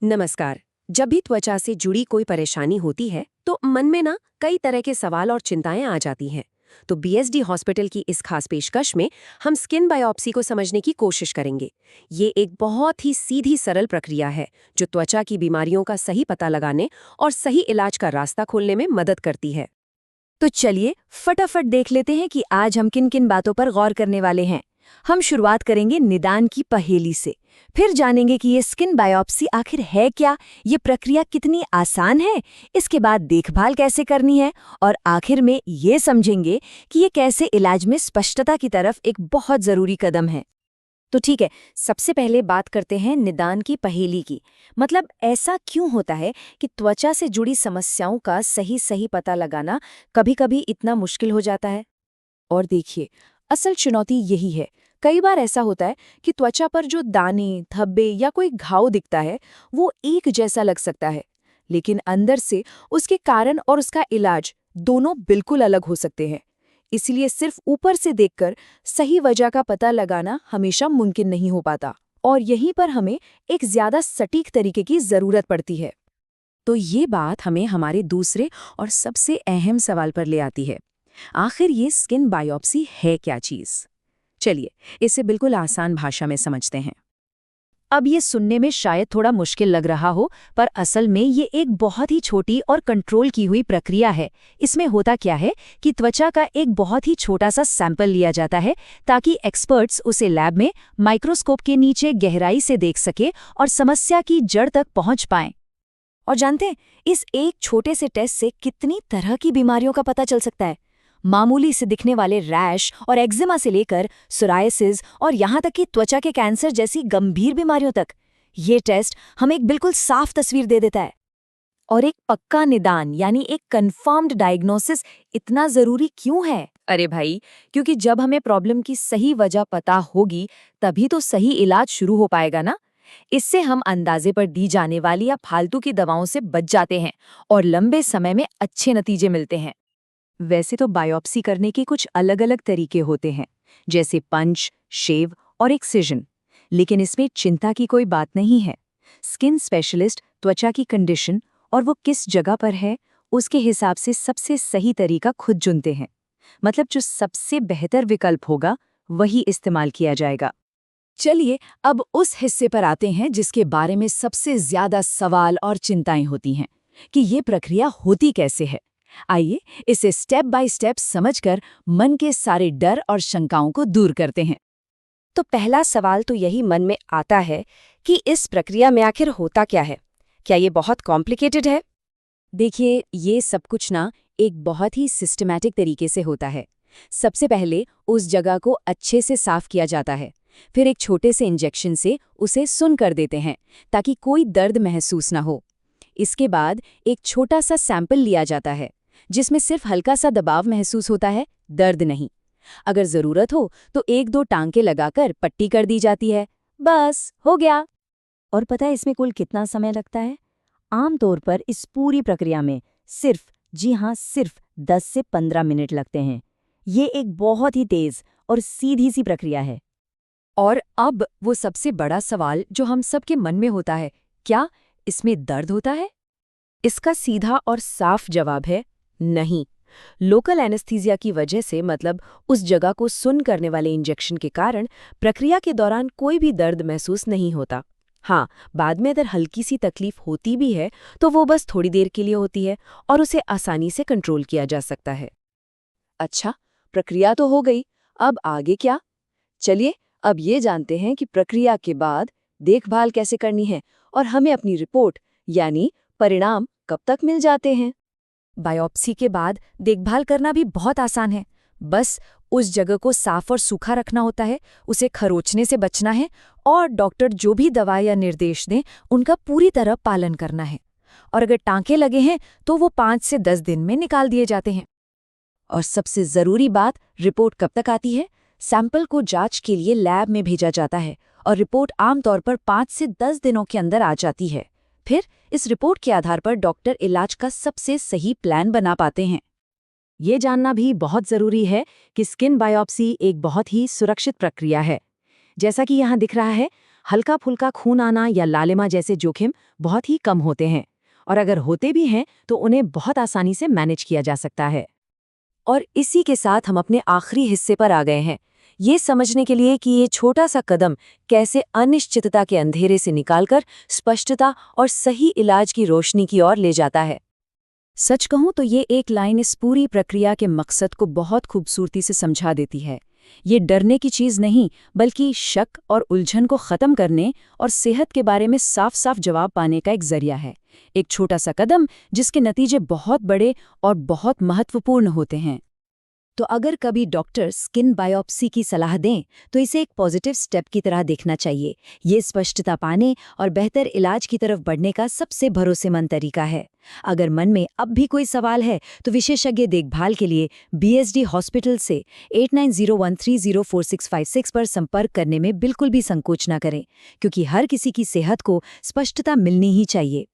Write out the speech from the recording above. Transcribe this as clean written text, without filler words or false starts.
नमस्कार। जब भी त्वचा से जुड़ी कोई परेशानी होती है तो मन में ना कई तरह के सवाल और चिंताएं आ जाती हैं। तो बीएसडी हॉस्पिटल की इस खास पेशकश में हम स्किन बायोप्सी को समझने की कोशिश करेंगे। ये एक बहुत ही सीधी सरल प्रक्रिया है जो त्वचा की बीमारियों का सही पता लगाने और सही इलाज का रास्ता खोलने में मदद करती है। तो चलिए फटाफट देख लेते हैं कि आज हम किन किन बातों पर गौर करने वाले हैं। हम शुरुआत करेंगे निदान की पहेली से। फिर जानेंगे कि ये स्किन बायोप्सी आखिर है क्या, ये प्रक्रिया कितनी आसान है, इसके बाद देखभाल कैसे करनी है, और आखिर में ये समझेंगे कि ये कैसे इलाज में स्पष्टता की तरफ एक बहुत जरूरी कदम है। तो ठीक है, सबसे पहले बात करते हैं निदान की पहेली की। मतलब ऐसा क्यों होता है कि त्वचा से जुड़ी समस्याओं का सही सही पता लगाना कभी-कभी इतना मुश्किल हो जाता है? और देखिए, असल चुनौती यही है। कई बार ऐसा होता है कि त्वचा पर जो दाने, धब्बे या कोई घाव दिखता है, वो एक जैसा लग सकता है, लेकिन अंदर से उसके कारण और उसका इलाज दोनों बिल्कुल अलग हो सकते हैं। इसलिए सिर्फ ऊपर से देखकर सही वजह का पता लगाना हमेशा मुमकिन नहीं हो पाता, और यहीं पर हमें एक ज्यादा सटीक तरीके की जरूरत पड़ती है। तो ये बात हमें हमारे दूसरे और सबसे अहम सवाल पर ले आती है। आखिर ये स्किन बायोप्सी है क्या चीज़? चलिए इसे बिल्कुल आसान भाषा में समझते हैं। अब ये सुनने में शायद थोड़ा मुश्किल लग रहा हो, पर असल में ये एक बहुत ही छोटी और कंट्रोल की हुई प्रक्रिया है। इसमें होता क्या है कि त्वचा का एक बहुत ही छोटा सा सैंपल लिया जाता है ताकि एक्सपर्ट्स उसे लैब में माइक्रोस्कोप के नीचे गहराई से देख सके और समस्या की जड़ तक पहुंच पाएं। और जानते हैं, इस एक छोटे से टेस्ट से कितनी तरह की बीमारियों का पता चल सकता है। मामूली से दिखने वाले रैश और एक्जिमा से लेकर सोरायसिस और यहाँ तक कि त्वचा के कैंसर जैसी गंभीर बीमारियों तक, ये टेस्ट हमें एक बिल्कुल साफ तस्वीर दे देता है। और एक पक्का निदान यानी एक कंफर्म्ड डायग्नोसिस इतना जरूरी क्यों है? अरे भाई, क्योंकि जब हमें प्रॉब्लम की सही वजह पता होगी तभी तो सही इलाज शुरू हो पाएगा ना। इससे हम अंदाजे पर दी जाने वाली या फालतू की दवाओं से बच जाते हैं और लंबे समय में अच्छे नतीजे मिलते हैं। वैसे तो बायोप्सी करने के कुछ अलग-अलग तरीके होते हैं, जैसे पंच, शेव और एक्सिजन, लेकिन इसमें चिंता की कोई बात नहीं है। स्किन स्पेशलिस्ट त्वचा की कंडीशन और वो किस जगह पर है, उसके हिसाब से सबसे सही तरीका खुद चुनते हैं। मतलब जो सबसे बेहतर विकल्प होगा वही इस्तेमाल किया जाएगा। चलिए अब उस हिस्से पर आते हैं जिसके बारे में सबसे ज्यादा सवाल और चिंताएं होती हैं कि ये प्रक्रिया होती कैसे है। आइए इसे स्टेप बाय स्टेप समझकर मन के सारे डर और शंकाओं को दूर करते हैं। तो पहला सवाल तो यही मन में आता है कि इस प्रक्रिया में आखिर होता क्या है? क्या ये बहुत कॉम्प्लिकेटेड है? देखिए, ये सब कुछ ना एक बहुत ही सिस्टमैटिक तरीके से होता है। सबसे पहले उस जगह को अच्छे से साफ किया जाता है। फिर एक छोटे से इंजेक्शन से उसे सुन्न कर देते हैं ताकि कोई दर्द महसूस ना हो। इसके बाद एक छोटा सा सैंपल लिया जाता है जिसमें सिर्फ हल्का सा दबाव महसूस होता है, दर्द नहीं। अगर जरूरत हो तो एक दो टांके लगाकर पट्टी कर दी जाती है। बस हो गया। और पता है इसमें कुल कितना समय लगता है? आमतौर पर इस पूरी प्रक्रिया में सिर्फ, जी हाँ, सिर्फ 10 से 15 मिनट लगते हैं। ये एक बहुत ही तेज और सीधी सी प्रक्रिया है। और अब वो सबसे बड़ा सवाल जो हम सबके मन में होता है, क्या इसमें दर्द होता है? इसका सीधा और साफ जवाब है नहीं। लोकल एनेस्थीसिया की वजह से, मतलब उस जगह को सुन्न करने वाले इंजेक्शन के कारण, प्रक्रिया के दौरान कोई भी दर्द महसूस नहीं होता। हाँ, बाद में अगर हल्की सी तकलीफ होती भी है तो वो बस थोड़ी देर के लिए होती है और उसे आसानी से कंट्रोल किया जा सकता है। अच्छा, प्रक्रिया तो हो गई, अब आगे क्या? चलिए अब ये जानते हैं कि प्रक्रिया के बाद देखभाल कैसे करनी है और हमें अपनी रिपोर्ट यानी परिणाम कब तक मिल जाते हैं। बायोप्सी के बाद देखभाल करना भी बहुत आसान है। बस उस जगह को साफ और सूखा रखना होता है, उसे खरोचने से बचना है और डॉक्टर जो भी दवा या निर्देश दें उनका पूरी तरह पालन करना है। और अगर टांके लगे हैं तो वो 5 से 10 दिन में निकाल दिए जाते हैं। और सबसे जरूरी बात, रिपोर्ट कब तक आती है? सैंपल को जांच के लिए लैब में भेजा जाता है और रिपोर्ट आमतौर पर 5 से 10 दिनों के अंदर आ जाती है। फिर इस रिपोर्ट के आधार पर डॉक्टर इलाज का सबसे सही प्लान बना पाते हैं। ये जानना भी बहुत जरूरी है कि स्किन बायोप्सी एक बहुत ही सुरक्षित प्रक्रिया है। जैसा कि यहाँ दिख रहा है, हल्का फुल्का खून आना या लालिमा जैसे जोखिम बहुत ही कम होते हैं, और अगर होते भी हैं तो उन्हें बहुत आसानी से मैनेज किया जा सकता है। और इसी के साथ हम अपने आखिरी हिस्से पर आ गए हैं, ये समझने के लिए कि ये छोटा सा कदम कैसे अनिश्चितता के अंधेरे से निकालकर स्पष्टता और सही इलाज की रोशनी की ओर ले जाता है। सच कहूं तो ये एक लाइन इस पूरी प्रक्रिया के मकसद को बहुत खूबसूरती से समझा देती है। ये डरने की चीज नहीं, बल्कि शक और उलझन को खत्म करने और सेहत के बारे में साफ साफ जवाब पाने का एक जरिया है। एक छोटा सा कदम जिसके नतीजे बहुत बड़े और बहुत महत्वपूर्ण होते हैं। तो अगर कभी डॉक्टर स्किन बायोप्सी की सलाह दें तो इसे एक पॉजिटिव स्टेप की तरह देखना चाहिए। ये स्पष्टता पाने और बेहतर इलाज की तरफ बढ़ने का सबसे भरोसेमंद तरीका है। अगर मन में अब भी कोई सवाल है तो विशेषज्ञ देखभाल के लिए बीएसडी हॉस्पिटल से 8901304656 पर संपर्क करने में बिल्कुल भी संकोच न करें, क्योंकि हर किसी की सेहत को स्पष्टता मिलनी ही चाहिए।